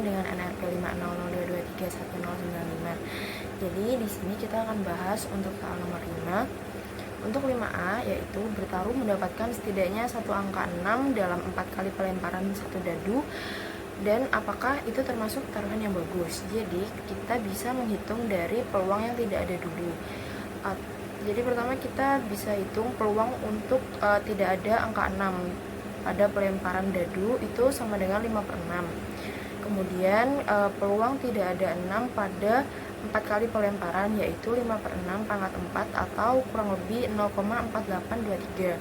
dengan NRP 500223195. Jadi di sini kita akan bahas untuk soal nomor 5. Untuk 5A yaitu bertaruh mendapatkan setidaknya satu angka 6 dalam 4 kali pelemparan satu dadu, dan apakah itu termasuk taruhan yang bagus. Jadi kita bisa menghitung dari peluang yang tidak ada dulu. Jadi pertama kita bisa hitung peluang untuk tidak ada angka 6 pada pelemparan dadu itu sama dengan 5/6. Kemudian peluang tidak ada 6 pada 4 kali pelemparan yaitu 5/6 pangkat 4 atau kurang lebih 0,4823.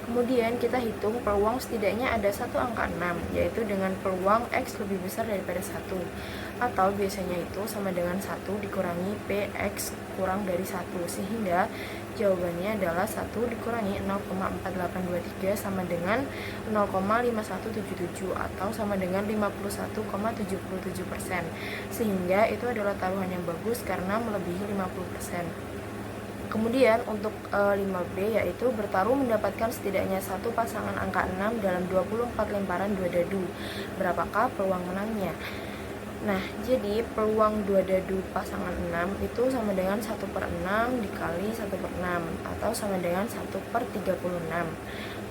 Kemudian kita hitung peluang setidaknya ada satu angka 6 yaitu dengan peluang X lebih besar daripada 1, atau biasanya itu sama dengan 1 dikurangi PX kurang dari 1, sehingga jawabannya adalah 1 dikurangi 0,4823 sama dengan 0,5177 atau sama dengan 51,77%, sehingga itu adalah taruhan yang bagus karena melebihi 50%. Kemudian untuk 5B yaitu bertaruh mendapatkan setidaknya satu pasangan angka 6 dalam 24 lemparan 2 dadu. Berapakah peluang menangnya? Nah, jadi peluang 2 dadu pasangan 6 itu sama dengan 1/6 dikali 1/6 atau sama dengan 1/36.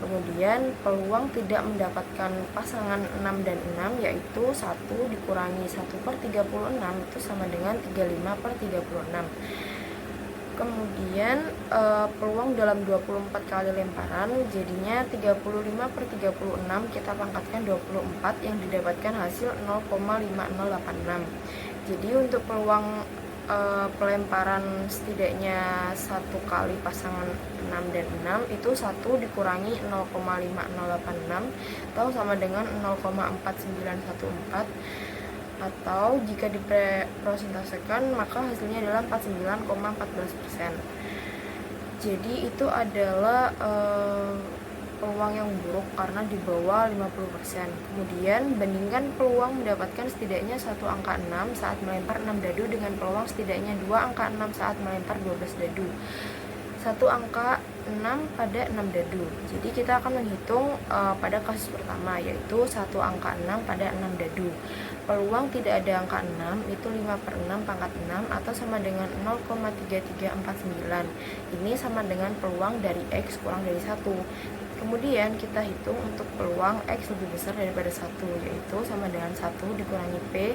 Kemudian peluang tidak mendapatkan pasangan 6 dan 6 yaitu 1 dikurangi 1/36 itu sama dengan 35/36. Kemudian peluang dalam 24 kali lemparan jadinya 35/36 kita pangkatkan 24 yang didapatkan hasil 0,5086. Jadi untuk peluang pelemparan setidaknya satu kali pasangan 6 dan 6 itu 1 dikurangi 0,5086 atau sama dengan 0,4914, atau jika dipresentasekan maka hasilnya adalah 49,14%. Jadi itu adalah peluang yang buruk karena di bawah 50%. Kemudian bandingkan peluang mendapatkan setidaknya satu angka 6 saat melempar 6 dadu dengan peluang setidaknya 2 angka 6 saat melempar 12 dadu. Satu angka 6 pada 6 dadu. Jadi kita akan menghitung pada kasus pertama yaitu satu angka 6 pada 6 dadu. Peluang tidak ada angka 6 itu 5/6 pangkat 6 atau sama dengan 0,3349. Ini sama dengan peluang dari X kurang dari 1. Kemudian kita hitung untuk peluang X lebih besar daripada 1 yaitu sama dengan 1 dikurangi P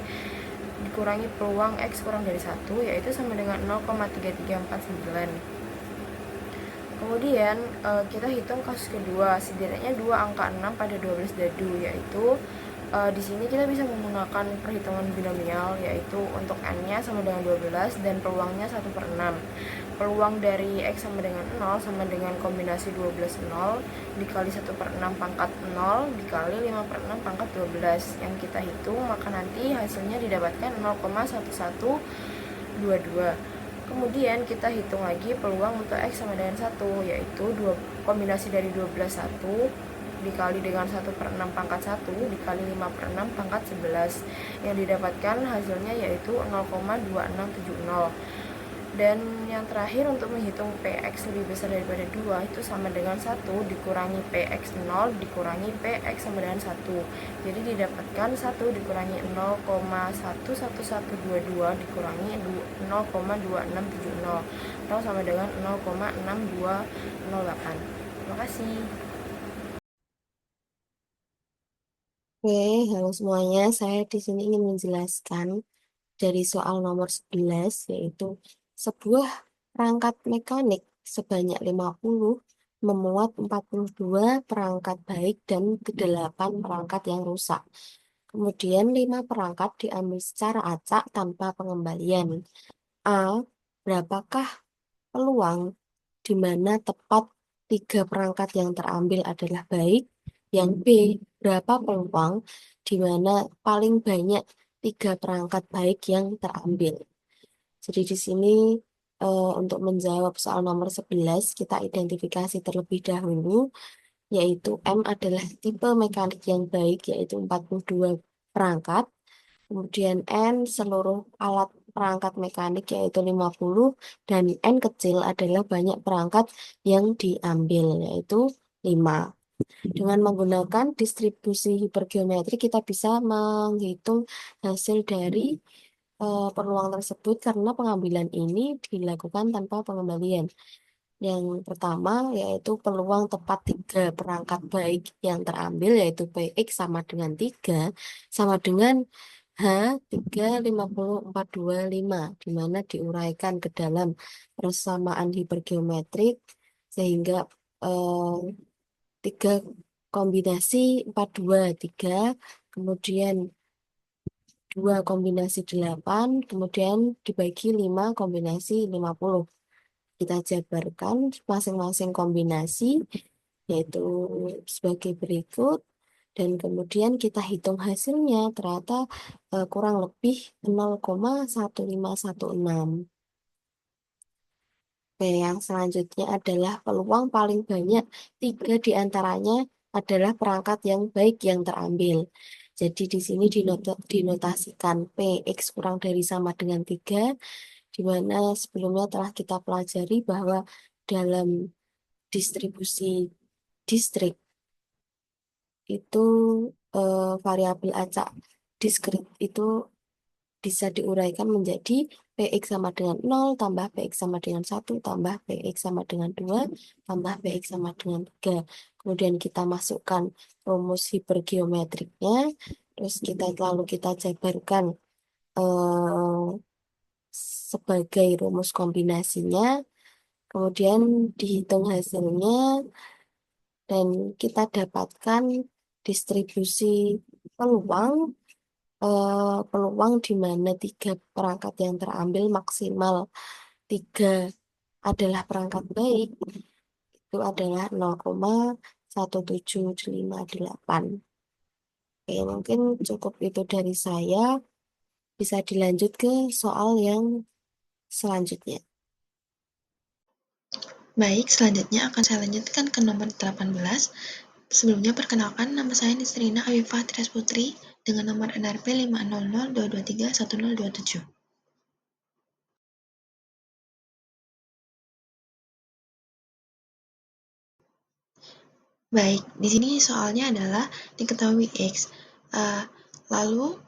dikurangi peluang X kurang dari 1 yaitu sama dengan 0,3349. Kemudian kita hitung kasus kedua, setidaknya 2 angka 6 pada 12 dadu yaitu di sini kita bisa menggunakan perhitungan binomial yaitu untuk n-nya sama dengan 12 dan peluangnya 1/6. Peluang dari X sama dengan 0 sama dengan kombinasi 12 0 dikali 1/6 pangkat 0 dikali 5/6 pangkat 12 yang kita hitung, maka nanti hasilnya didapatkan 0,1122. Kemudian kita hitung lagi peluang untuk X sama dengan 1 yaitu kombinasi dari 12 1 dikali dengan 1/6 pangkat 1 dikali 5/6 pangkat 11 yang didapatkan hasilnya yaitu 0,2670. Dan yang terakhir untuk menghitung PX lebih besar daripada 2 itu sama dengan 1 dikurangi PX 0 dikurangi PX sama dengan 1. Jadi didapatkan 1 dikurangi 0,11122 dikurangi 0,2670 atau sama dengan 0,6208. Terima kasih. Oke, halo semuanya. Saya di sini ingin menjelaskan dari soal nomor 11, yaitu sebuah perangkat mekanik sebanyak 50 memuat 42 perangkat baik dan 8 perangkat yang rusak. Kemudian 5 perangkat diambil secara acak tanpa pengembalian. A. Berapakah peluang di mana tepat 3 perangkat yang terambil adalah baik? Yang B, berapa peluang di mana paling banyak 3 perangkat baik yang terambil? Jadi di sini untuk menjawab soal nomor 11 kita identifikasi terlebih dahulu, yaitu M adalah tipe mekanik yang baik, yaitu 42 perangkat. Kemudian N seluruh alat perangkat mekanik yaitu 50 dan N kecil adalah banyak perangkat yang diambil yaitu 5. Dengan menggunakan distribusi hipergeometri, kita bisa menghitung hasil dari peluang tersebut karena pengambilan ini dilakukan tanpa pengembalian. Yang pertama yaitu peluang tepat tiga perangkat baik yang terambil yaitu Px sama dengan 3 sama dengan H 3 50 4 2 5 di mana diuraikan ke dalam persamaan hipergeometrik sehingga eh, 3 kombinasi 42 3 kemudian 2 kombinasi 8 kemudian dibagi 5 kombinasi 50. Kita jabarkan masing-masing kombinasi yaitu sebagai berikut dan kemudian kita hitung hasilnya ternyata kurang lebih 0,1516. Oke, yang selanjutnya adalah peluang paling banyak. Tiga di antaranya adalah perangkat yang baik yang terambil. Jadi di sini dinotasikan Px kurang dari sama dengan 3, di mana sebelumnya telah kita pelajari bahwa dalam distribusi distrik itu variabel acak diskrit itu bisa diuraikan menjadi Px sama dengan 0 tambah Px sama dengan 1 tambah Px sama dengan 2 tambah Px sama dengan 3. Kemudian kita masukkan rumus hipergeometriknya, terus kita jabarkan eh, sebagai rumus kombinasinya, kemudian dihitung hasilnya dan kita dapatkan distribusi peluang peluang di mana tiga perangkat yang terambil maksimal tiga adalah perangkat baik itu adalah 0,1758. Oke, mungkin cukup itu dari saya. Bisa dilanjut ke soal yang selanjutnya. Baik, selanjutnya akan saya lanjutkan ke nomor 18. Sebelumnya perkenalkan, nama saya Nisrina Afifah Tiras Putri dengan nomor NRP 50022311027. Baik, di sini soalnya adalah diketahui X. Lalu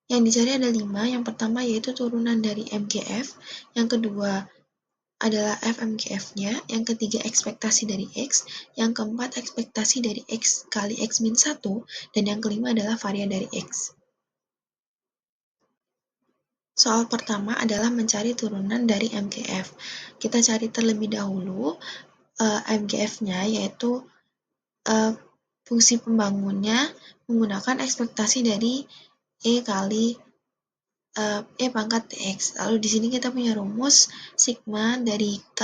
yang dicari ada 5. Yang pertama yaitu turunan dari MGF, yang kedua adalah FMGF-nya, yang ketiga ekspektasi dari X, yang keempat ekspektasi dari X kali X min 1, dan yang kelima adalah varian dari X. Soal pertama adalah mencari turunan dari MGF. Kita cari terlebih dahulu MGF-nya, yaitu fungsi pembangunnya menggunakan ekspektasi dari E kali E pangkat X. Lalu di sini kita punya rumus sigma dari K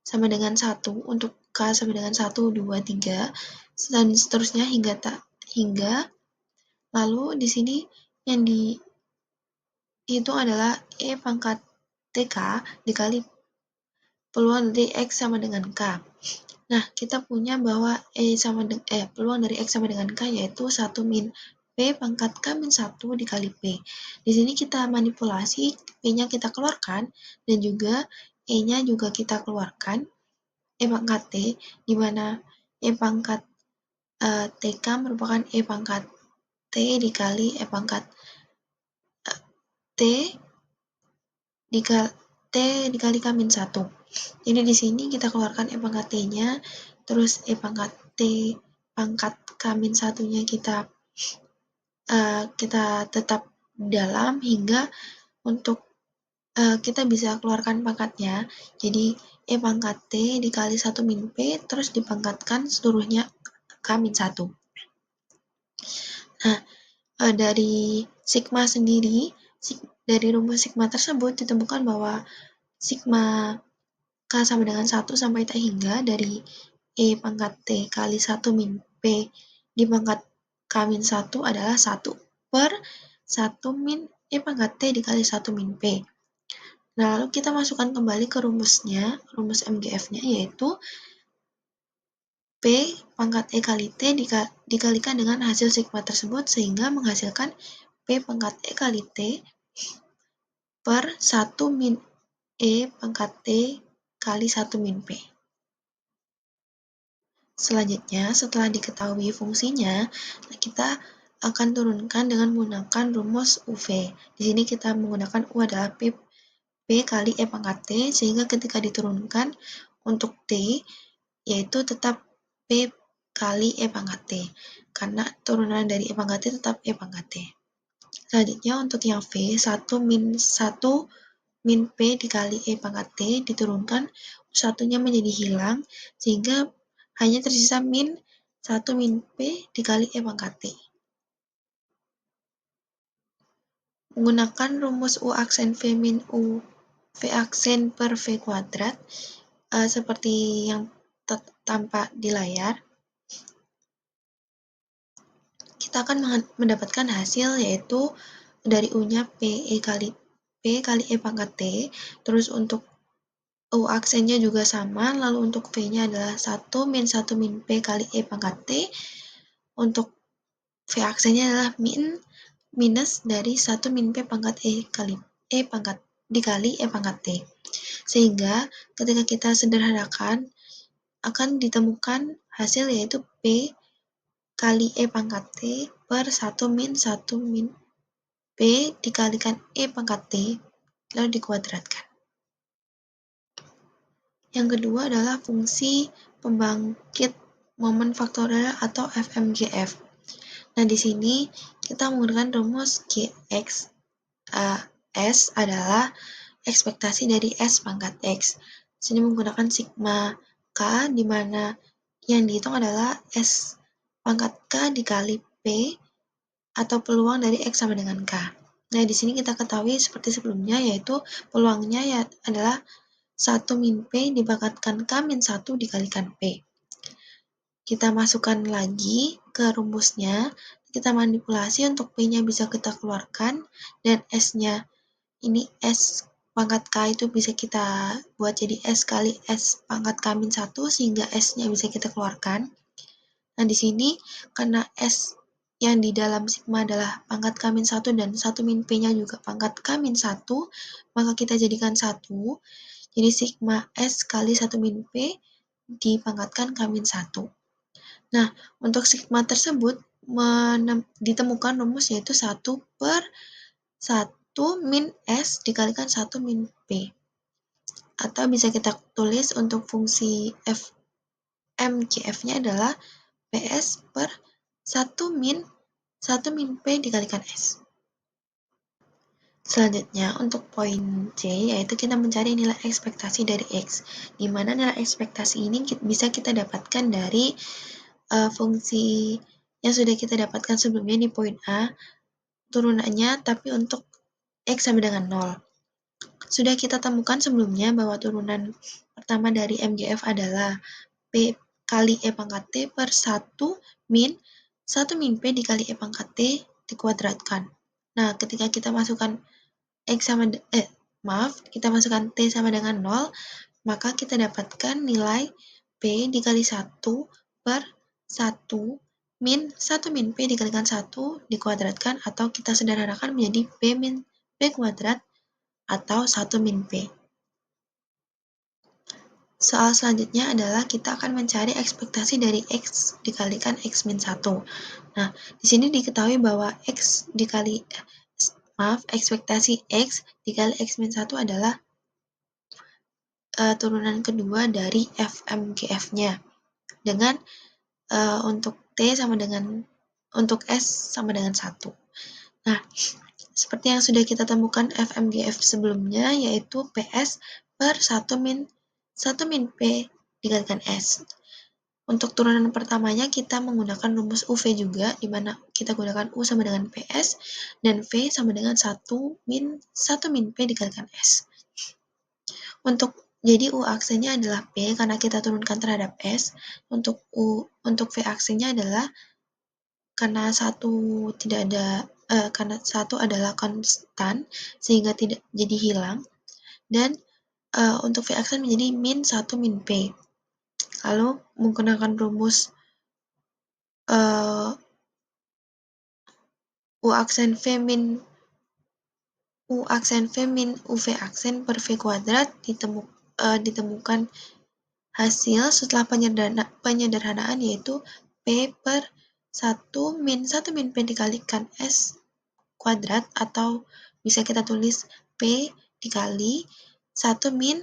sama dengan 1 untuk K sama dengan 1, 2, 3, dan seterusnya hingga lalu di sini yang dihitung adalah E pangkat TK dikali peluang dari X sama dengan K. Nah, kita punya bahwa peluang dari X sama dengan K yaitu 1 min P pangkat K min 1 dikali P. Di sini kita manipulasi, P-nya kita keluarkan, dan juga E-nya juga kita keluarkan, E pangkat T, di mana E pangkat TK merupakan E pangkat T dikali E pangkat T dikali K min 1. Jadi di sini kita keluarkan E pangkat T-nya, terus E pangkat T pangkat K min 1-nya kita tetap dalam hingga untuk kita bisa keluarkan pangkatnya. Jadi E pangkat T dikali 1 min P, terus dipangkatkan seluruhnya K min 1. Nah, dari sigma sendiri, dari rumus sigma tersebut ditemukan bahwa sigma K sama dengan 1 sampai T hingga dari E pangkat T kali 1 min P di pangkat K min 1 adalah 1 per 1 min E pangkat T dikali 1 min P. Nah, lalu kita masukkan kembali ke rumusnya, rumus MGF-nya yaitu P pangkat E kali T dikalikan dengan hasil sigma tersebut sehingga menghasilkan P pangkat E kali T per 1 min E pangkat T kali 1 min P. Selanjutnya, setelah diketahui fungsinya, kita akan turunkan dengan menggunakan rumus UV. Di sini kita menggunakan U adalah P kali E pangkat T, sehingga ketika diturunkan untuk T, yaitu tetap P kali E pangkat T, karena turunan dari E pangkat T tetap E pangkat T. Selanjutnya untuk yang V, 1 min P dikali E pangkat T diturunkan, satunya menjadi hilang, sehingga hanya tersisa min 1 min P dikali E pangkat T. Menggunakan rumus U aksen V min U V aksen per V kuadrat, seperti yang tampak di layar, kita akan mendapatkan hasil yaitu dari U-nya P kali E pangkat T, terus untuk U aksennya juga sama, lalu untuk V-nya adalah 1 min P kali E pangkat T, untuk V aksennya adalah minus dari 1 min P pangkat E kali E pangkat dikali E pangkat T. Sehingga ketika kita sederhanakan, akan ditemukan hasil yaitu P kali E pangkat T per 1 min P dikalikan E pangkat T, lalu dikuadratkan. Yang kedua adalah fungsi pembangkit momen faktorial atau FMGF. Nah, di sini kita menggunakan rumus Gx S adalah ekspektasi dari S pangkat X. Di sini menggunakan sigma K, di mana yang dihitung adalah S pangkat K dikali P, atau peluang dari X sama dengan K. Nah, di sini kita ketahui seperti sebelumnya, yaitu peluangnya adalah 1 min P dipangkatkan K min 1 dikalikan P. Kita masukkan lagi ke rumusnya, kita manipulasi untuk P-nya bisa kita keluarkan, dan S-nya, ini S pangkat K itu bisa kita buat jadi S kali S pangkat K min 1, sehingga S-nya bisa kita keluarkan. Nah, di sini karena S yang di dalam sigma adalah pangkat K min 1 dan 1 min P-nya juga pangkat K min 1, maka kita jadikan 1, jadi sigma S kali 1 min P dipangkatkan K min 1. Nah, untuk sigma tersebut ditemukan rumus yaitu 1 per 1 min S dikalikan 1 min P. Atau bisa kita tulis untuk fungsi FMGF-nya adalah PS per 1 min P dikalikan S. Selanjutnya, untuk poin C, yaitu kita mencari nilai ekspektasi dari X, di mana nilai ekspektasi ini bisa kita dapatkan dari fungsi yang sudah kita dapatkan sebelumnya di poin A, turunannya, tapi untuk X sama dengan 0. Sudah kita temukan sebelumnya bahwa turunan pertama dari MGF adalah P kali E pangkat T per 1 min P dikali E pangkat T dikuadratkan. Nah, ketika kita masukkan kita masukkan T sama dengan 0, maka kita dapatkan nilai P dikali 1 per 1 min P dikalikan 1 dikuadratkan, atau kita sederhanakan menjadi P kuadrat atau 1 min P. Soal selanjutnya adalah kita akan mencari ekspektasi dari X dikalikan X min 1. Nah, di sini diketahui bahwa ekspektasi X dikali X min 1 adalah turunan kedua dari FMGF-nya, dengan untuk S sama dengan 1. Nah, seperti yang sudah kita temukan FMGF sebelumnya, yaitu PS per 1 min P dikalikan S. Untuk turunan pertamanya kita menggunakan rumus UV juga, di mana kita gunakan U sama dengan PS, dan V sama dengan 1 min P dikalikan S. Jadi U aksennya adalah P karena kita turunkan terhadap S. Untuk V aksennya adalah karena satu adalah konstan sehingga tidak jadi hilang, dan untuk V aksen menjadi min 1 min P. Lalu menggunakan rumus U aksen V min UV aksen per V kuadrat ditemukan Hasil setelah penyederhanaan yaitu P per 1 min 1 min P dikalikan S kuadrat, atau bisa kita tulis P dikali 1 min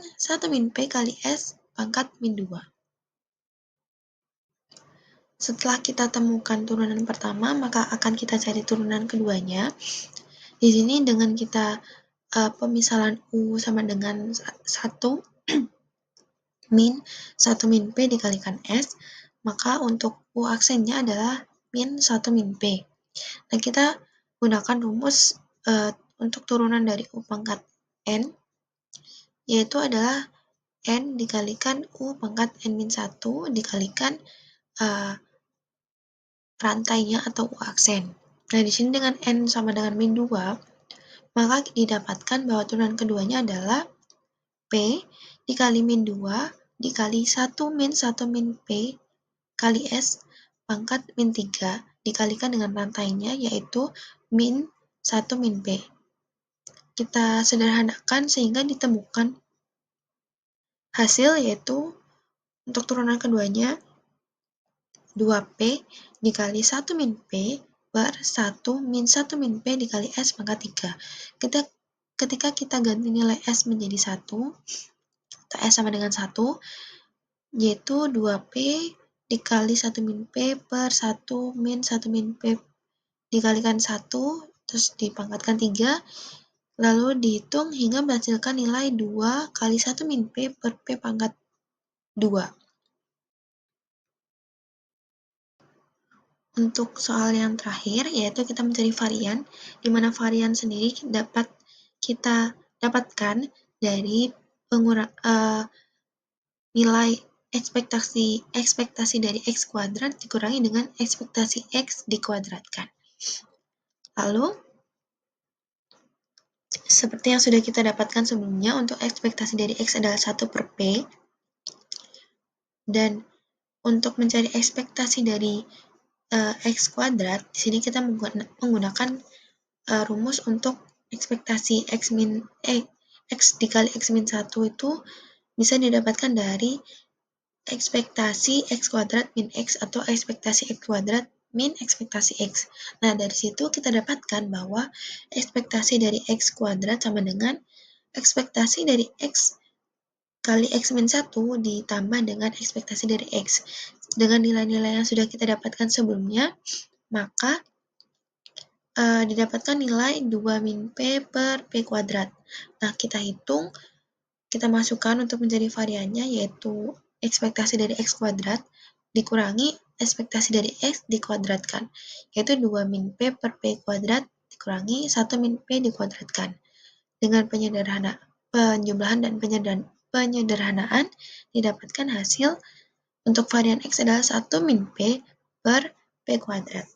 P kali S pangkat min 2. Setelah kita temukan turunan pertama, maka akan kita cari turunan keduanya. Di sini dengan kita pemisalan U sama dengan 1 min 1 min P dikalikan S, maka untuk U aksennya adalah min 1 min P. Nah, kita gunakan rumus untuk turunan dari U pangkat N, yaitu adalah N dikalikan U pangkat N min 1 dikalikan rantainya atau U aksen. Nah, di sini dengan N sama dengan min 2, maka didapatkan bahwa turunan keduanya adalah P dikali min 2 dikali 1 min P kali S pangkat min 3 dikalikan dengan rantainya yaitu min 1 min P. Kita sederhanakan sehingga ditemukan hasil yaitu untuk turunan keduanya 2P dikali 1 min P per 1 min P dikali S pangkat 3. Ketika kita ganti nilai S menjadi 1, atau S sama dengan 1, yaitu 2P dikali 1 min P per 1 min P dikalikan 1, terus dipangkatkan 3, lalu dihitung hingga menghasilkan nilai 2 kali 1 min P per P pangkat 2. Untuk soal yang terakhir, yaitu kita mencari varian, di mana varian sendiri dapat kita dapatkan dari nilai ekspektasi dari X kuadrat dikurangi dengan ekspektasi X dikuadratkan. Lalu, seperti yang sudah kita dapatkan sebelumnya, untuk ekspektasi dari X adalah 1 per P, dan untuk mencari ekspektasi dari X kuadrat, di sini kita menggunakan rumus untuk ekspektasi X dikali X min 1 itu bisa didapatkan dari ekspektasi X kuadrat min X atau ekspektasi X kuadrat min ekspektasi X. Nah, dari situ kita dapatkan bahwa ekspektasi dari X kuadrat sama dengan ekspektasi dari X kali X min 1 ditambah dengan ekspektasi dari X. Dengan nilai-nilai yang sudah kita dapatkan sebelumnya, maka didapatkan nilai 2 min P per P kuadrat. Nah, kita hitung, kita masukkan untuk mencari variannya, yaitu ekspektasi dari X kuadrat dikurangi ekspektasi dari X dikuadratkan, yaitu 2 min P per P kuadrat dikurangi 1 min P dikuadratkan. Dengan penjumlahan dan penyederhanaan, didapatkan hasil untuk varian X adalah 1 min P per P kuadrat.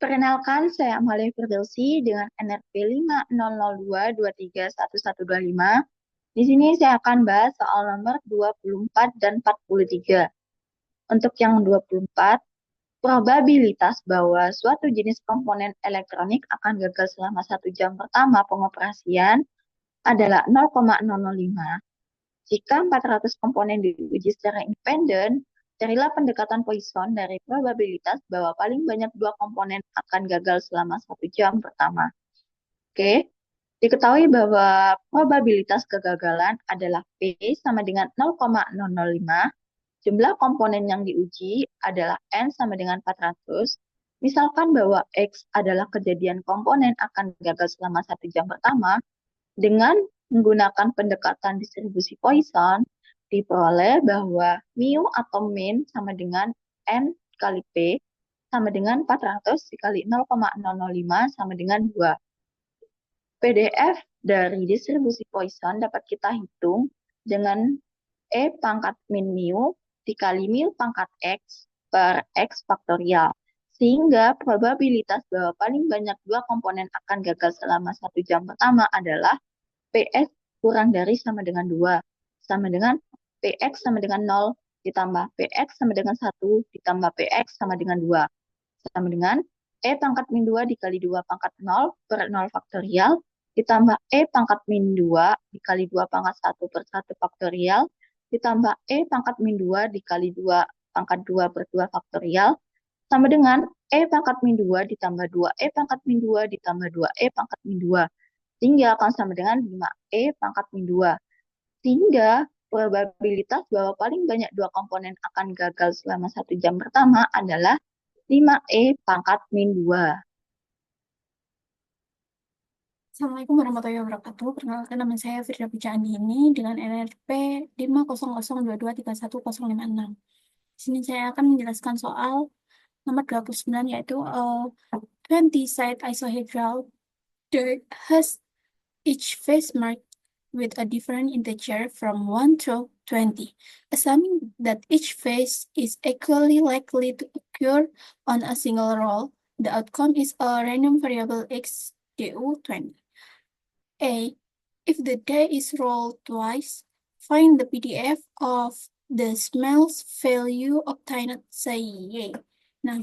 Perkenalkan, saya Amalia Firdausi dengan NRP 5002231125. Di sini saya akan bahas soal nomor 24 dan 43. Untuk yang 24, probabilitas bahwa suatu jenis komponen elektronik akan gagal selama 1 jam pertama pengoperasian adalah 0,005. Jika 400 komponen diuji secara independen, carilah pendekatan Poisson dari probabilitas bahwa paling banyak 2 komponen akan gagal selama 1 jam pertama. Oke, diketahui bahwa probabilitas kegagalan adalah P sama dengan 0,005. Jumlah komponen yang diuji adalah N sama dengan 400. Misalkan bahwa X adalah kejadian komponen akan gagal selama 1 jam pertama, dengan menggunakan pendekatan distribusi Poisson, diperoleh bahwa mu atau min sama dengan N kali P sama dengan 400 dikali 0,005 sama dengan 2. PDF dari distribusi Poisson dapat kita hitung dengan E pangkat min mu dikali mu pangkat X per X faktorial. Sehingga probabilitas bahwa paling banyak 2 komponen akan gagal selama 1 jam pertama adalah PS kurang dari sama dengan 2, sama dengan PX sama dengan 0, ditambah PX sama dengan 1 ditambah PX sama dengan 2. Sama dengan E pangkat min 2 dikali 2 pangkat 0 per 0 faktorial ditambah E pangkat min 2 dikali 2 pangkat 1 per 1 faktorial ditambah E pangkat min 2 dikali 2 pangkat 2 per 2 faktorial sama dengan E pangkat min 2 ditambah 2E pangkat min 2 ditambah 2E pangkat min 2. Sehingga akan sama dengan 5E pangkat min 2. Sehingga probabilitas bahwa paling banyak dua komponen akan gagal selama 1 jam pertama adalah 5E pangkat min 2. Assalamualaikum warahmatullahi wabarakatuh. Perkenalkan, nama saya Firda Puja Andini dengan NRP 50021223156. Di sini saya akan menjelaskan soal nomor 29, yaitu 20 side isohedral that has each face marked with a different integer from 1 to 20. Assuming that each face is equally likely to occur on a single roll, the outcome is a random variable x du 20. A. If the die is rolled twice, find the PDF of the smallest value obtained, say Y. Nah,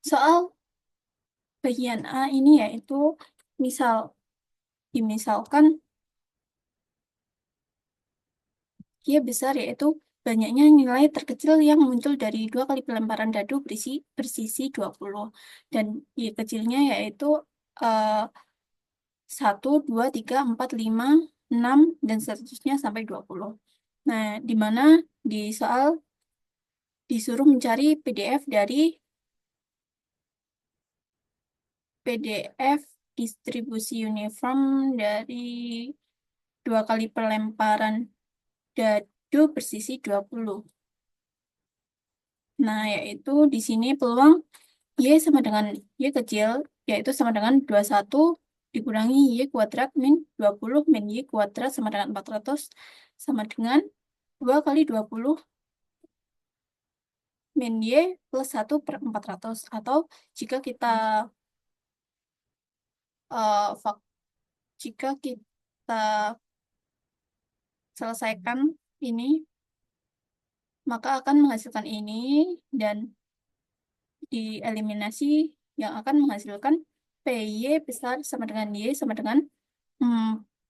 soal bagian A ini yaitu dimisalkan Y besar, yaitu banyaknya nilai terkecil yang muncul dari 2 kali pelemparan dadu bersisi 20. Dan Y kecilnya yaitu 1, 2, 3, 4, 5, 6, dan seterusnya sampai 20. Nah, di mana di soal disuruh mencari PDF dari PDF distribusi uniform dari 2 kali pelemparan dadu bersisi 20. Nah, yaitu di sini peluang Y sama dengan Y kecil, yaitu sama dengan 21 dikurangi Y kuadrat min 20 min Y kuadrat sama dengan 400 sama dengan 2 kali 20 min Y plus 1 per 400. Atau jika kita selesaikan ini, maka akan menghasilkan ini, dan dieliminasi yang akan menghasilkan PY besar sama dengan Y sama dengan 41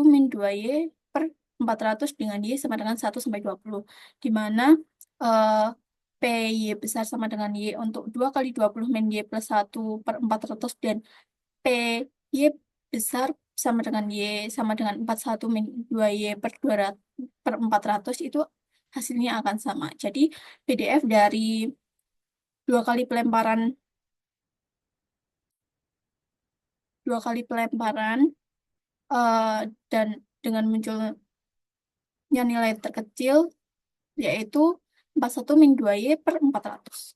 min 2Y per 400 dengan Y sama dengan 1 sampai 20. Di mana PY besar sama dengan Y untuk 2 kali 20 min Y plus 1 per 400 dan PY besar sama dengan Y sama dengan 41 min 2Y per 200 per 400 itu hasilnya akan sama. Jadi PDF dari 2 kali pelemparan dan dengan munculnya nilai terkecil yaitu 41 min 2Y per 400.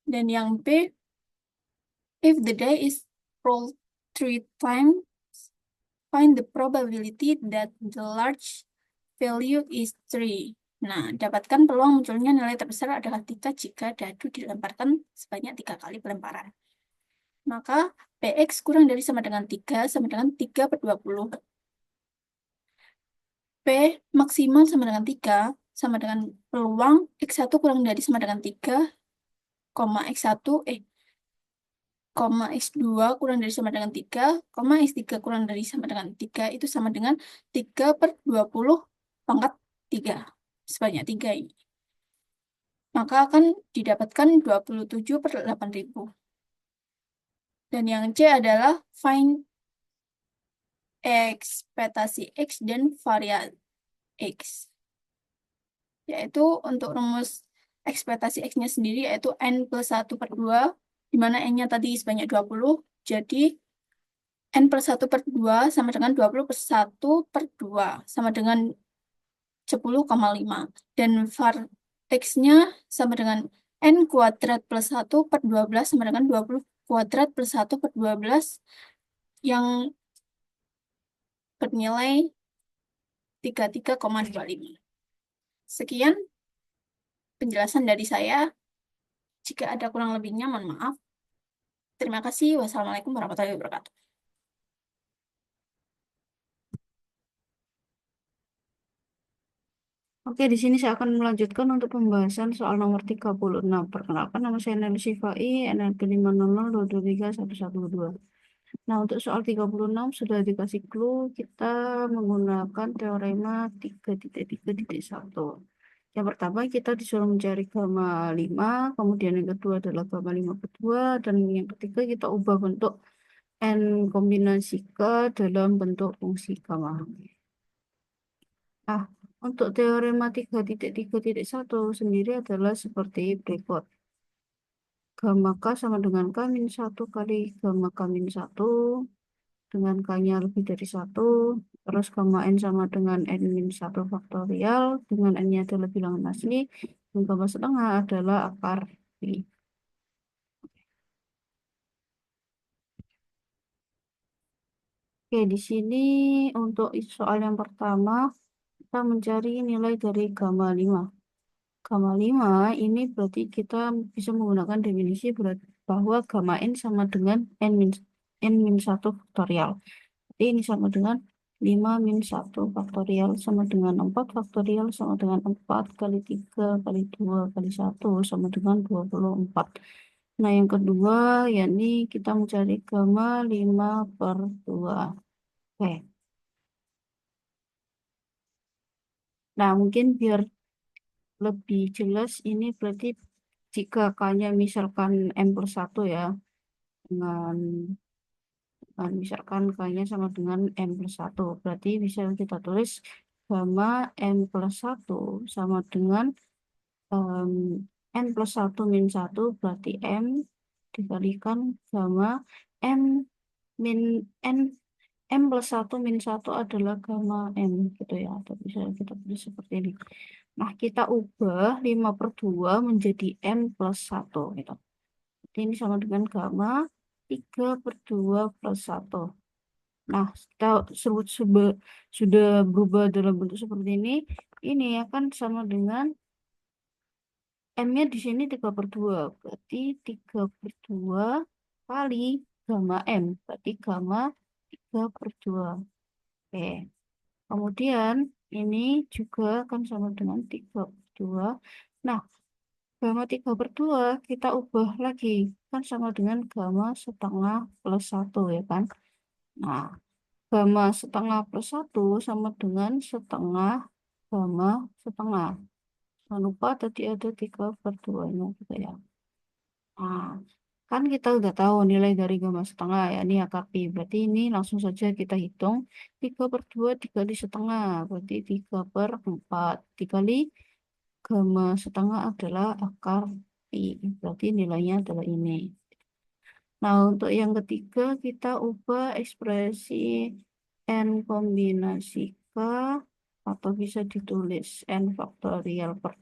Dan yang B, if the die is rolled 3 times, find the probability that the large value is 3. Nah, dapatkan peluang munculnya nilai terbesar adalah 3 jika dadu dilemparkan sebanyak 3 kali pelemparan. Maka PX kurang dari sama dengan 3 sama dengan 3 per 20. P maksimal sama dengan 3 sama dengan peluang X1 kurang dari sama dengan 3, X2 kurang dari sama dengan 3, X3 kurang dari sama dengan 3, itu sama dengan 3 per 20 pangkat 3, sebanyak 3 ini. Maka akan didapatkan 27 per 8.000. Dan yang C adalah find ekspektasi X dan varian X. Yaitu untuk rumus ekspektasi X-nya sendiri yaitu N plus 1 per 2, di mana N-nya tadi sebanyak 20, jadi N plus 1 per 2 sama dengan 20 per 1 per 2, sama dengan 10,5. Dan var X-nya sama dengan N kuadrat plus 1 per 12 sama dengan 20 kuadrat plus 1 per 12 yang bernilai 33,25. Sekian penjelasan dari saya. Jika ada kurang lebihnya, mohon maaf. Terima kasih. Wassalamualaikum warahmatullahi wabarakatuh. Oke, di sini saya akan melanjutkan untuk pembahasan soal nomor 36. Perkenalkan, nama saya Nelly Sifai, NLP 500223112. Nah, untuk soal 36 sudah dikasih clue, kita menggunakan teorema 3.3.1. Yang pertama, kita disuruh mencari gamma 5, kemudian yang kedua adalah gamma 5 kedua, dan yang ketiga kita ubah bentuk N kombinasi K dalam bentuk fungsi gamma. Nah, untuk teorema 3.3.1 sendiri adalah seperti berikut. Gamma K sama dengan K min 1 kali gamma K min 1 dengan K-nya lebih dari 1. Terus gamma N sama dengan N min 1 faktorial dengan N-nya adalah bilangan asli. Dan gamma setengah adalah akar I. Oke, di sini untuk soal yang pertama, kita mencari nilai dari gamma 5. Gamma 5 ini berarti kita bisa menggunakan definisi bahwa gamma N sama dengan N min 1 faktorial. Jadi ini sama dengan 5 min 1 faktorial sama dengan 4 faktorial sama dengan 4 kali 3 kali 2 kali 1 sama dengan 24. Nah, yang kedua, yakni kita mencari gamma 5 per 2. Oke. Nah, mungkin biar lebih jelas ini berarti jika K-nya misalkan M plus 1 ya, dengan, misalkan K-nya sama dengan M plus 1, berarti bisa kita tulis gamma M plus 1 sama dengan em, N plus 1 min 1 berarti M dikalikan gamma M min N M plus 1 min 1 adalah gamma M gitu ya, atau bisa kita tulis seperti ini. Nah, kita ubah 5 per 2 menjadi M plus 1 gitu. Jadi ini sama dengan gamma 3 per 2 plus 1. Nah, kita sudah berubah dalam bentuk seperti ini akan sama dengan M-nya di sini 3 per 2. Berarti 3 per 2 kali gamma M. Berarti gamma 3 per 2. Oke. Kemudian ini juga akan sama dengan 3 per 2. Nah, gamma 3 per 2 kita ubah lagi. Kan sama dengan gamma setengah plus 1 ya kan. Nah, gamma setengah plus 1 sama dengan setengah gamma setengah. Jangan lupa tadi ada 3 per 2-nya juga ya. Nah, kan kita udah tahu nilai dari gamma setengah ya, ini akar Pi. Berarti ini langsung saja kita hitung 3 per 2 dikali setengah. Berarti 3 per 4 dikali gamma setengah adalah akar Pi. Berarti nilainya adalah ini. Nah, untuk yang ketiga kita ubah ekspresi N kombinasi K atau bisa ditulis N faktorial per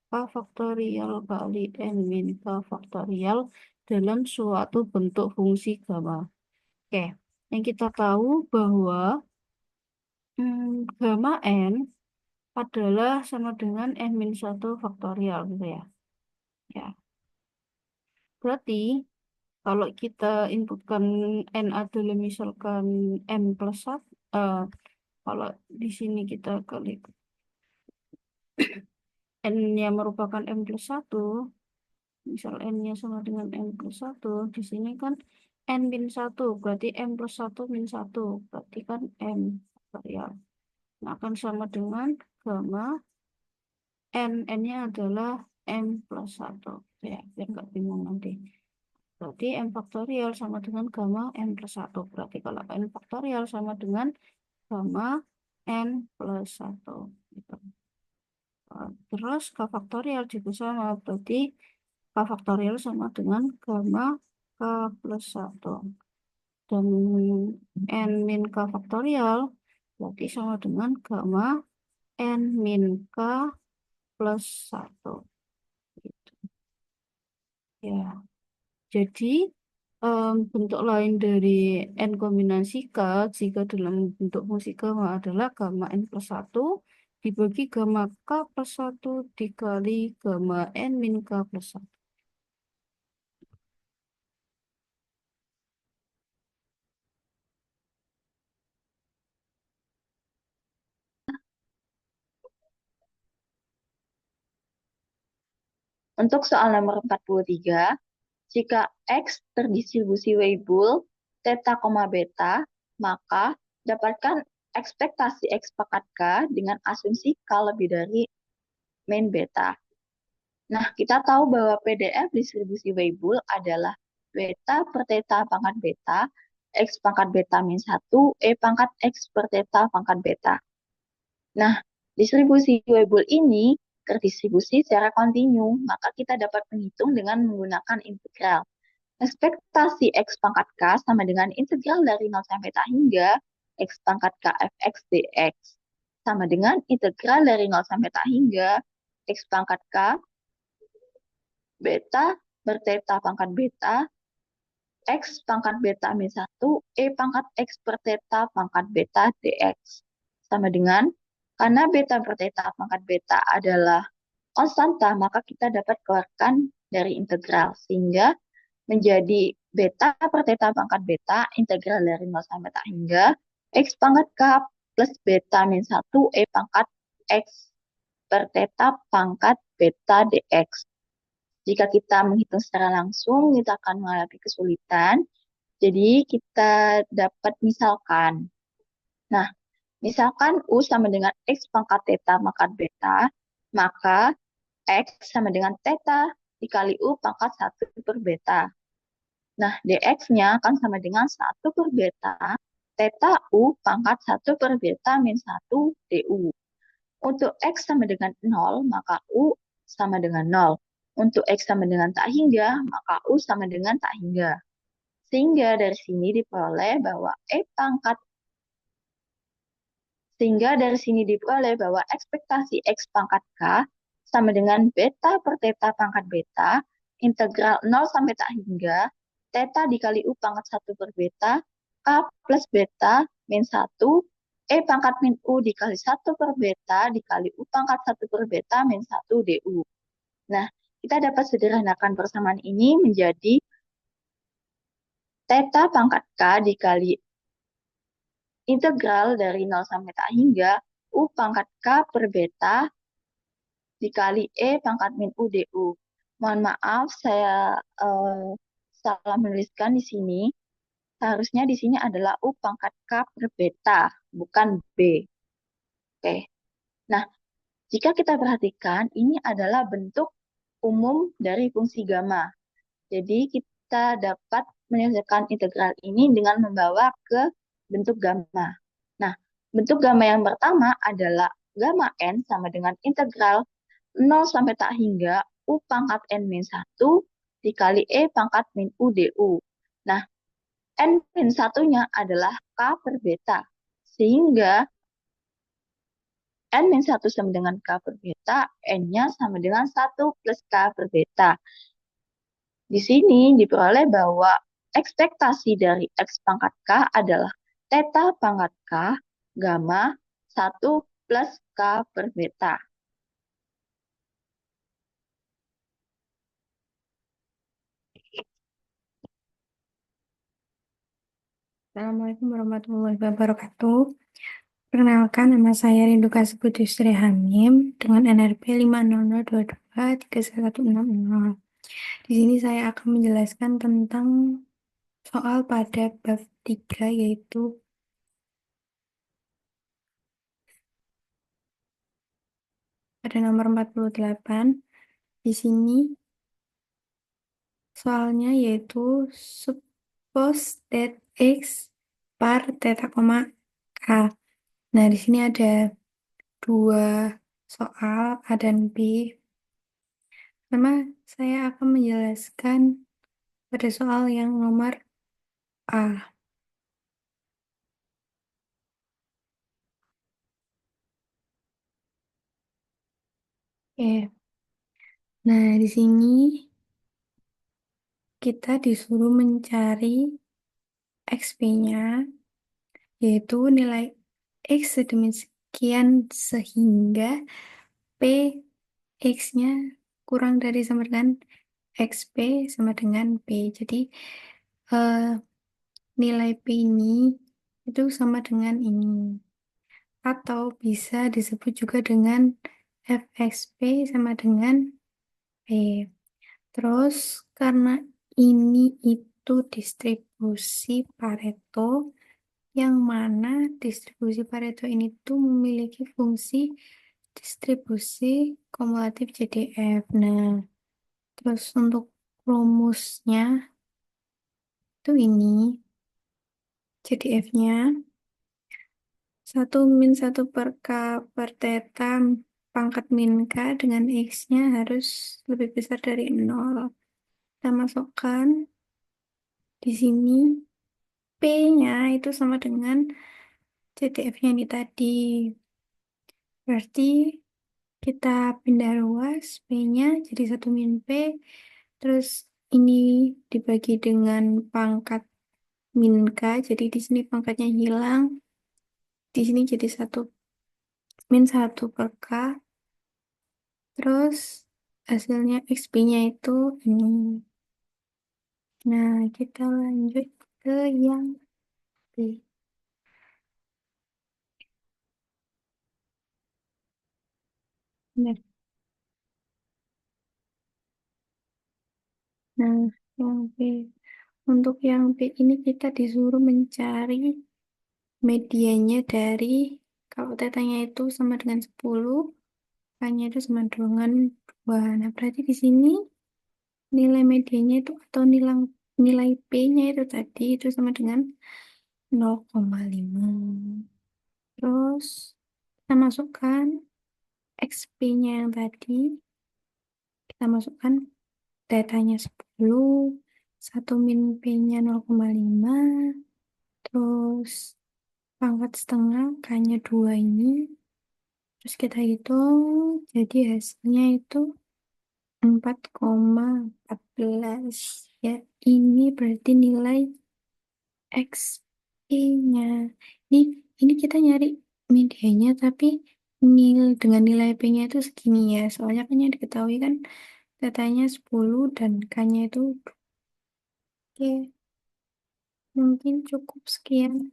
K faktorial kali N min K faktorial dalam suatu bentuk fungsi gamma. Oke, yang kita tahu bahwa gamma N adalah sama dengan N min 1 faktorial gitu ya. Ya, berarti kalau kita inputkan N adalah misalkan M plus 1, kalau di sini kita klik N-nya merupakan M plus 1, misal N-nya sama dengan M plus 1, di sini kan N min 1, berarti M plus 1 min 1, berarti kan M faktorial. Nah, akan sama dengan gamma N-nya adalah M plus 1. Ya, biar nggak bingung nanti. Berarti M faktorial sama dengan gamma M plus 1. Berarti kalau N faktorial sama dengan gamma N plus 1. Gitu. Terus K faktorial juga sama. Berarti K faktorial sama dengan gamma K plus 1. Dan N min K faktorial berarti sama dengan gamma N min K plus 1. Gitu. Ya. Jadi, bentuk lain dari N kombinasi K jika dalam bentuk fungsi gamma adalah gamma N plus 1 dibagi gamma K plus 1 dikali gamma N min K plus 1. Untuk soal nomor 43, jika X terdistribusi Weibull theta, beta, maka dapatkan ekspektasi X pangkat K dengan asumsi K lebih dari min beta. Nah, kita tahu bahwa PDF distribusi Weibull adalah beta per theta pangkat beta, X pangkat beta min 1, E pangkat X per theta pangkat beta. Nah, distribusi Weibull ini terdistribusi secara kontinu, maka kita dapat menghitung dengan menggunakan integral. Ekspektasi X pangkat K sama dengan integral dari 0 sampai tak hingga X pangkat K fx dx. Sama dengan integral dari 0 sampai tak hingga X pangkat K beta bertheta pangkat beta, X pangkat beta min 1, E pangkat X per theta pangkat beta dx. Sama dengan, karena beta per theta pangkat beta adalah konstanta, maka kita dapat keluarkan dari integral. Sehingga menjadi beta per theta pangkat beta, integral dari 0 sampai tak hingga, X pangkat K plus beta min 1, E pangkat X per theta pangkat beta dx. Jika kita menghitung secara langsung, kita akan mengalami kesulitan. Jadi, kita dapat misalkan. Nah, misalkan U sama dengan X pangkat theta pangkat beta, maka X sama dengan theta dikali U pangkat 1 per beta. Nah, dx-nya akan sama dengan 1 per beta, theta U pangkat 1 per beta min 1 du. Untuk X sama dengan 0, maka U sama dengan 0. Untuk X sama dengan tak hingga, maka U sama dengan tak hingga. Sehingga dari sini diperoleh bahwa ekspektasi X pangkat K sama dengan beta per theta pangkat beta, integral 0 sampai tak hingga, theta dikali U pangkat 1 per beta, K plus beta min 1, E pangkat min U dikali 1 per beta dikali U pangkat 1 per beta min 1 du. Nah, kita dapat sederhanakan persamaan ini menjadi theta pangkat K dikali integral dari 0 sampai tak hingga U pangkat K per beta dikali E pangkat min U du. Mohon maaf, saya salah menuliskan di sini. Seharusnya di sini adalah U pangkat K per beta, bukan B. Oke. Nah, jika kita perhatikan, ini adalah bentuk umum dari fungsi gamma. Jadi, kita dapat menyelesaikan integral ini dengan membawa ke bentuk gamma. Nah, bentuk gamma yang pertama adalah gamma n sama dengan integral 0 sampai tak hingga U pangkat n min 1 dikali E pangkat min U du. Nah, n min 1-nya adalah K per beta. Sehingga n min 1 sama dengan K per beta, n-nya sama dengan 1 plus K per beta. Di sini diperoleh bahwa ekspektasi dari X pangkat K adalah theta pangkat K gamma 1 plus K per beta. Assalamualaikum warahmatullahi wabarakatuh. Perkenalkan, nama saya Rinduka Putri Hamim dengan NRP 500223160. Di sini saya akan menjelaskan tentang soal pada bab 3, yaitu pada nomor 48. Di sini soalnya yaitu suppose that X par theta, K. Nah, di sini ada dua soal A dan B. Pertama, saya akan menjelaskan pada soal yang nomor A. Oke. Nah, di sini kita disuruh mencari XP-nya, yaitu nilai X sedemikian sehingga P X-nya kurang dari sama dengan XP sama dengan P. Jadi, nilai P ini itu sama dengan ini. Atau bisa disebut juga dengan FXP sama dengan P. Terus karena ini itu distribusi Pareto, yang mana distribusi Pareto ini tuh memiliki fungsi distribusi kumulatif JDF. Nah, terus untuk rumusnya itu ini JDF-nya 1-1/K/θ pangkat min K dengan X-nya harus lebih besar dari 0. Kita masukkan di sini P-nya itu sama dengan JDF-nya ini tadi. Berarti kita pindah ruas P-nya jadi 1-P. Terus ini dibagi dengan pangkat min K. Jadi di sini pangkatnya hilang. Di sini jadi 1-1/K. Terus hasilnya XP-nya itu ini. Nah, kita lanjut ke yang B. Nah, yang B. Untuk yang B ini kita disuruh mencari medianya dari, kalau tetanya itu sama dengan 10, K-nya itu sama dengan 2. Nah, berarti di sini nilai medianya itu atau nilai P-nya itu tadi itu sama dengan 0,5. Terus kita masukkan XP-nya yang tadi, kita masukkan datanya 10, 1-min P-nya 0,5, terus pangkat setengah K-nya 2 ini, terus kita hitung, jadi hasilnya itu 4,14. Ya, ini berarti nilai XP-nya. Ini kita nyari medianya, tapi dengan nilai P-nya itu segini ya. Soalnya kan yang diketahui kan datanya 10 dan K-nya itu 2. Oke, mungkin cukup sekian.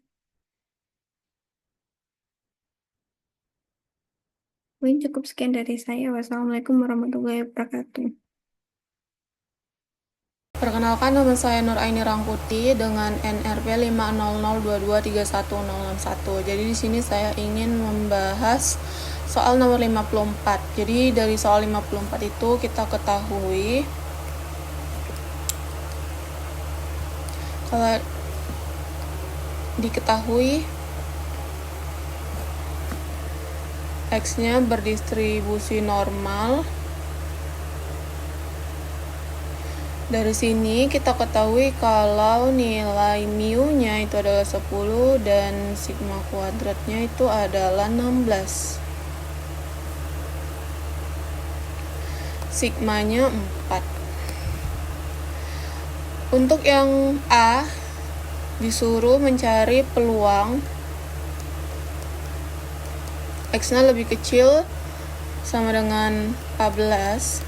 Mungkin cukup sekian dari saya. Wassalamualaikum warahmatullahi wabarakatuh. Perkenalkan, nama saya Nur Aini Rangkuti dengan NRP 500223161. Jadi di sini saya ingin membahas soal nomor 54. Jadi dari soal 54 itu kita ketahui kalau diketahui X-nya berdistribusi normal. Dari sini kita ketahui kalau nilai mu-nya itu adalah 10 dan sigma kuadratnya itu adalah 16. Sigmanya 4. Untuk yang A disuruh mencari peluang X-nya lebih kecil sama dengan 14.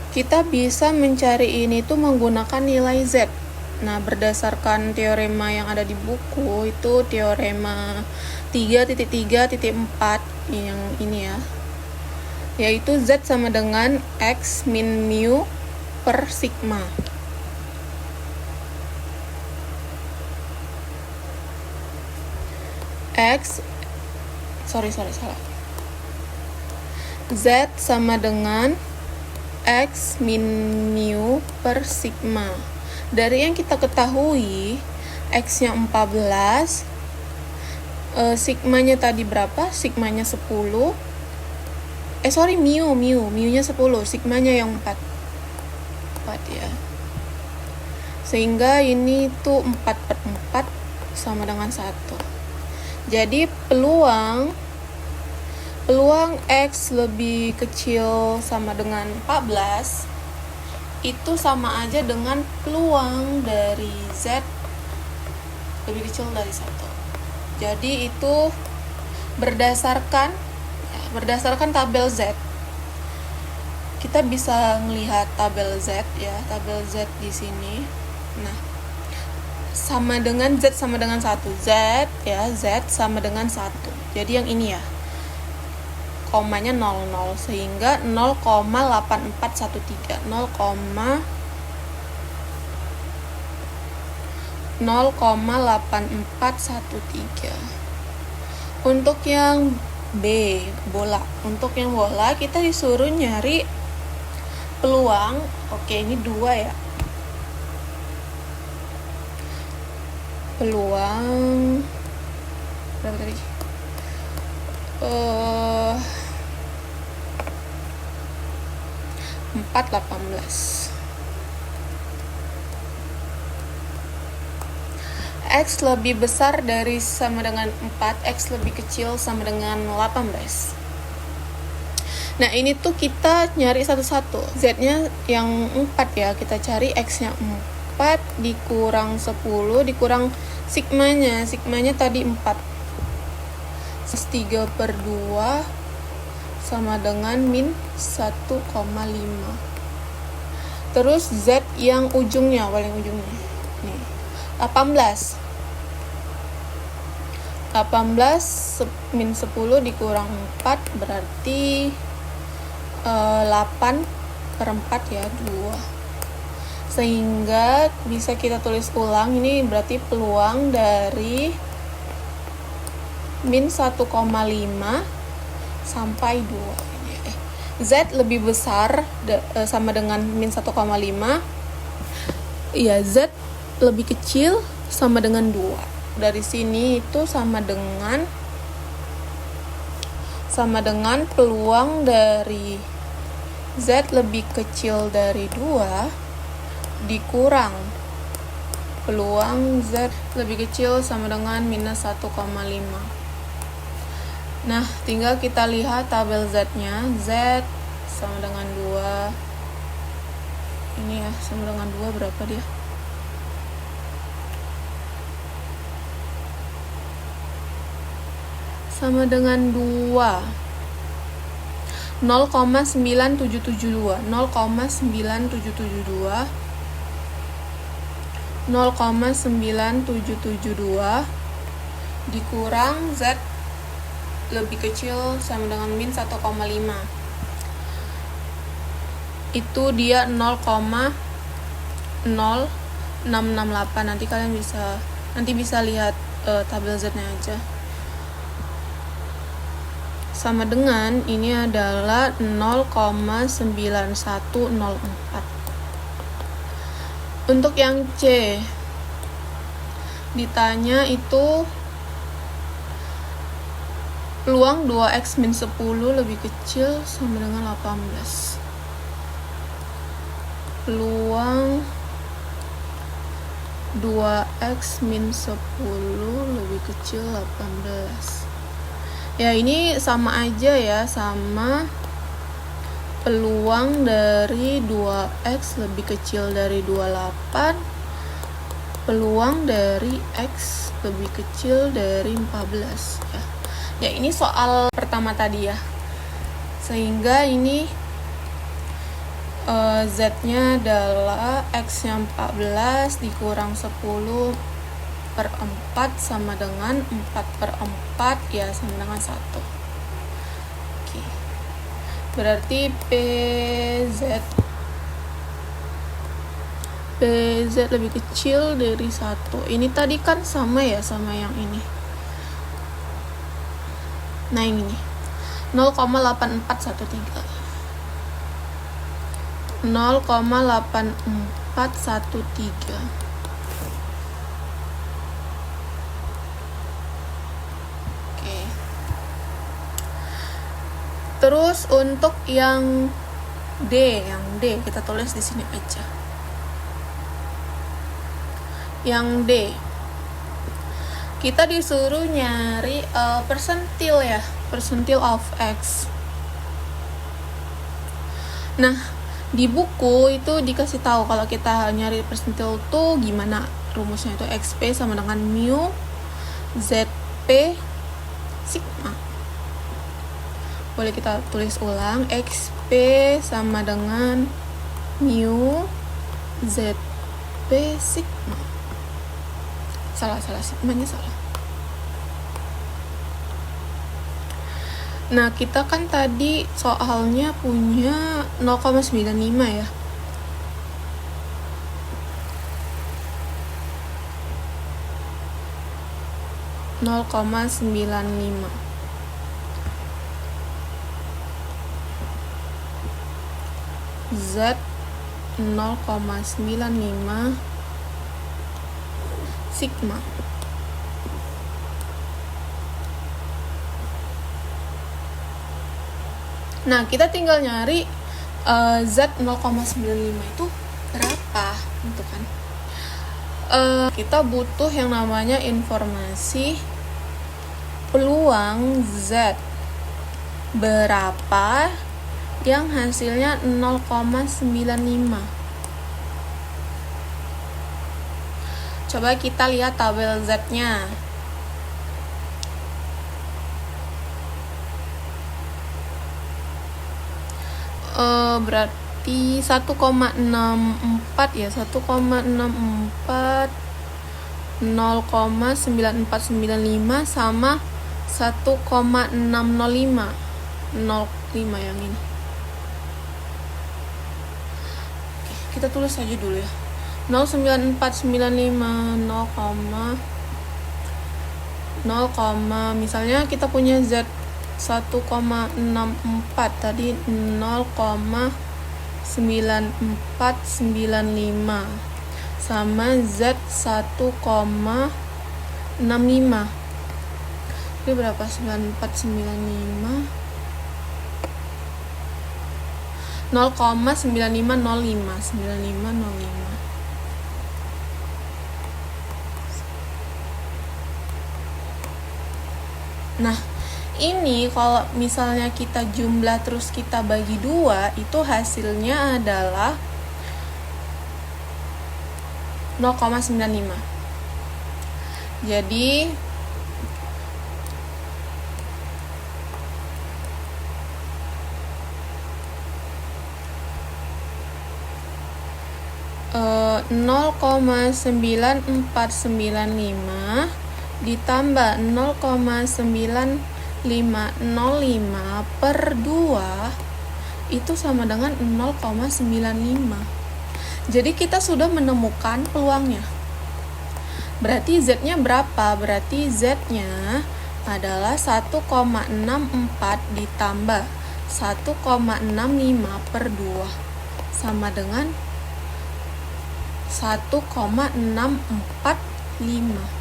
Kita bisa mencari ini tuh menggunakan nilai Z. Nah, berdasarkan teorema yang ada di buku, itu teorema 3.3.4 yang ini ya. Yaitu Z sama dengan X min mu per sigma. Salah. Z sama dengan X min mu per sigma. Dari yang kita ketahui, X-nya 14, sigmanya tadi berapa? Sigmanya 10. Mu-nya 10, sigmanya yang 4 ya. Sehingga ini tuh 4/4 sama dengan 1. Jadi peluang X lebih kecil sama dengan 14 itu sama aja dengan peluang dari Z lebih kecil dari 1. Jadi itu berdasarkan tabel Z. Kita bisa melihat tabel Z ya, tabel Z di sini. Nah, sama dengan Z sama dengan 1. Z sama dengan 1. Jadi yang ini ya, komanya 00, sehingga 0,8413 0,8413. Untuk yang B, bola. Untuk yang bola kita disuruh nyari peluang. Oke, ini 2 ya. Peluang berapa tadi? 4,18. X lebih besar dari sama dengan 4, X lebih kecil sama dengan 18. Nah, ini tuh kita nyari satu-satu. Z-nya yang 4 ya, kita cari X-nya 4 dikurang 10 dikurang sigmanya. Sigmanya tadi 4. 3/2 sama dengan min 1,5. Terus Z yang ujungnya, paling ujungnya. Nih, 18 min 10 dikurang 4 berarti 8/4 ya, 2. Sehingga bisa kita tulis ulang, ini berarti peluang dari min 1,5 sampai 2. Z lebih besar sama dengan min 1,5. Ya, Z lebih kecil sama dengan 2. Dari sini itu sama dengan peluang dari Z lebih kecil dari 2 dikurang peluang Z lebih kecil sama dengan minus 1,5. Nah, tinggal kita lihat tabel Z-nya. Z sama dengan 2. Ini ya, sama dengan 2 berapa dia? Sama dengan 2. 0,9772 dikurang Z lebih kecil sama dengan min 1,5. Itu dia 0,0668. Nanti kalian bisa lihat tabel Z-nya aja. Sama dengan ini adalah 0,9104. Untuk yang C ditanya itu peluang 2x min 10 lebih kecil sama dengan 18. Peluang 2x min 10 lebih kecil 18. Ya, ini sama aja ya, sama peluang dari 2x lebih kecil dari 28, peluang dari x lebih kecil dari 14 ya. Ya, ini soal pertama tadi ya. Sehingga ini Z-nya adalah X-nya 14 dikurang 10/4 sama dengan 4/4 ya, sama dengan 1. Oke. Berarti PZ lebih kecil dari 1. Ini tadi kan sama ya, sama yang ini. Nah, ini nih. 0,8413. 0,8413. Oke. Terus untuk yang D kita tulis di sini aja. Yang D, kita disuruh nyari persentil ya, persentil of X. Nah, di buku itu dikasih tahu kalau kita nyari persentil tuh gimana rumusnya, itu XP sama dengan mu ZP sigma. Boleh kita tulis ulang, XP sama dengan mu ZP sigma. Salah, sigmanya salah. Nah, kita kan tadi soalnya punya 0,95 ya. Z 0,95 sigma. Nah, kita tinggal nyari Z 0,95 itu berapa gitu kan. Kita butuh yang namanya informasi peluang Z berapa yang hasilnya 0,95. Coba kita lihat tabel Z-nya. Berarti 1,64 ya, 1,64 0,9495 sama 1,605 05 yang ini. Oke, kita tulis aja dulu ya. 0,9495 0, misalnya kita punya Z 1,64 tadi 0,9495 sama Z 1,65. Ini berapa? 9495 0,9505. Nah, ini kalau misalnya kita jumlah terus kita bagi 2, itu hasilnya adalah 0,95. Jadi uh, 0,9495 ditambah 0,9505 per 2 itu sama dengan 0,95. Jadi kita sudah menemukan peluangnya. Berarti Z-nya berapa? Berarti Z-nya adalah 1,64 ditambah 1,65 per 2 sama dengan 1,645.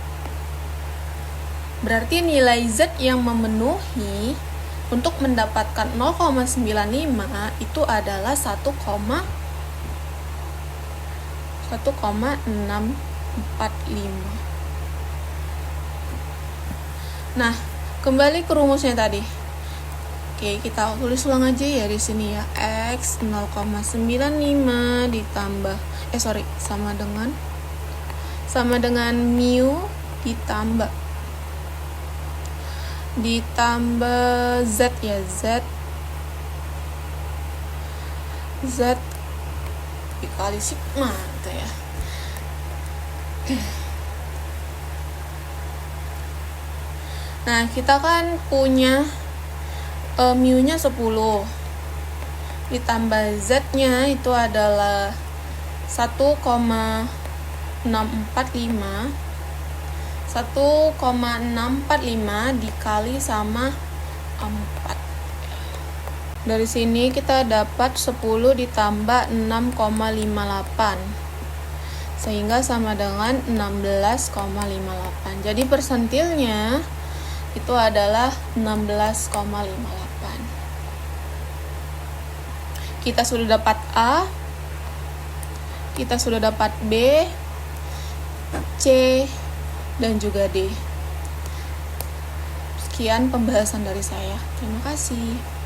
Berarti nilai Z yang memenuhi untuk mendapatkan 0,95 itu adalah 1,645. Nah, kembali ke rumusnya tadi. Oke, kita tulis ulang aja ya di sini ya. X 0,95 ditambah sama dengan mu ditambah Z ya, Z dikali sigma gitu ya. Nah, kita kan punya mu-nya 10 ditambah Z-nya itu adalah 1,645 dikali sama 4. Dari sini kita dapat 10 ditambah 6,58 sehingga sama dengan 16,58. Jadi persentilnya itu adalah 16,58. Kita sudah dapat A, kita sudah dapat B, C, dan juga D. Sekian pembahasan dari saya. Terima kasih.